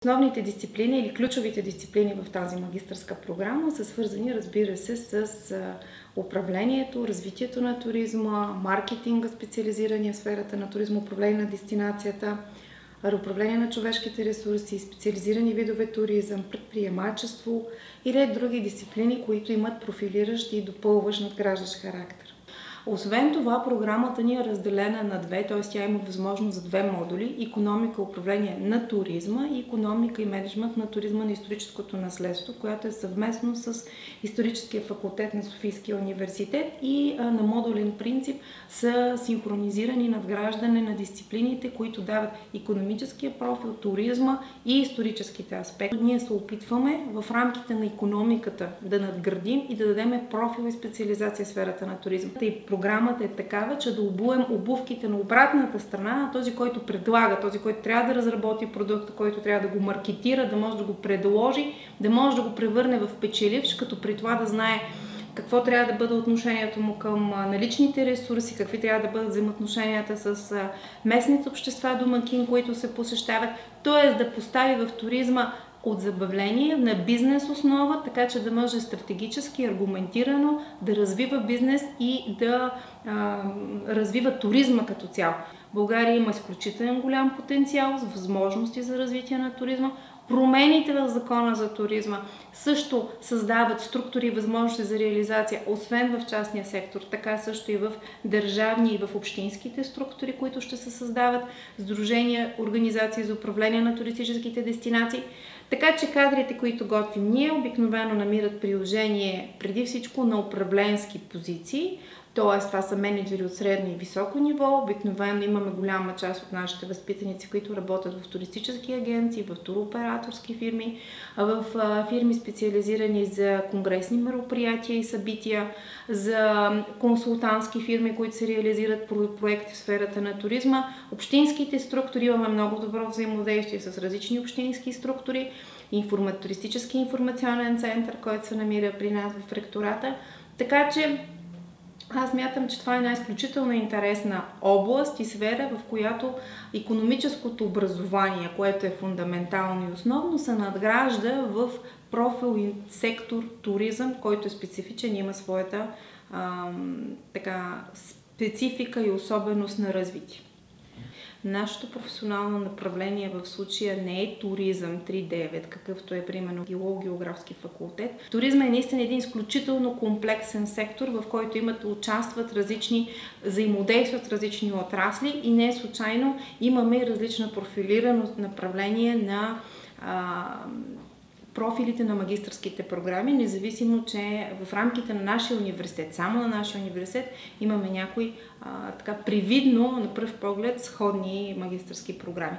Основните дисциплини или ключовите дисциплини в тази магистърска програма са свързани, разбира се, с управлението, развитието на туризма, маркетинга, специализирания в сферата на туризма, управление на дестинацията, управление на човешките ресурси, специализирани видове туризъм, предприемачество и ред други дисциплини, които имат профилиращ и допълващ надграждащ характер. Освен това, програмата ни е разделена на две, т.е. тя има възможност за две модули – икономика, управление на туризма и икономика и мениджмънт на туризма на историческото наследство, която е съвместно с Историческия факултет на Софийския университет и на модулен принцип са синхронизирани надграждане на дисциплините, които дават икономическия профил, туризма и историческите аспекти. Ние се опитваме в рамките на икономиката да надградим и да дадем профил и специализация в сферата на туризма. Програмата е такава, че да обуем обувките на обратната страна на този, който предлага, този, който трябва да разработи продукта, който трябва да го маркетира, да може да го предложи, да може да го превърне в печеливш, като при това да знае какво трябва да бъде отношението му към наличните ресурси, какви трябва да бъдат взаимоотношенията с местните общества домакин, които се посещават, т.е. да постави в туризма от забавление на бизнес основа, така че да може стратегически, аргументирано да развива бизнес и да развива туризма като цяло. България има изключително голям потенциал, възможности за развитие на туризма. Промените в закона за туризма също създават структури и възможности за реализация, освен в частния сектор, така също и в държавни и в общинските структури, които ще се създават, сдружения, организации за управление на туристическите дестинации. Така че кадрите, които готвим ние, обикновено намират приложение преди всичко на управленски позиции, т.е. това са менеджери от средно и високо ниво. Обикновено имаме голяма част от нашите възпитаници, които работят в туристически агенции, в туроператорски фирми, в фирми специализирани за конгресни мероприятия и събития, за консултантски фирми, които се реализират проекти в сферата на туризма. Общинските структури имаме много добро взаимодействие с различни общински структури, туристически информационен център, който се намира при нас в ректората. Така че аз мятам, че това е една изключително интересна област и сфера, в която икономическото образование, което е фундаментално и основно, се надгражда в профил и сектор туризъм, който е специфичен и има своята специфика и особеност на развитие. Нашето професионално направление в случая не е туризъм 3.9, какъвто е примерно географски факултет. Туризма е наистина един изключително комплексен сектор, в който участват различни, взаимодействат различни отрасли и не случайно имаме различна профилираност направление на профилите на магистърските програми, независимо, че в рамките на нашия университет, само на нашия университет, имаме някои привидно, на пръв поглед, сходни магистърски програми.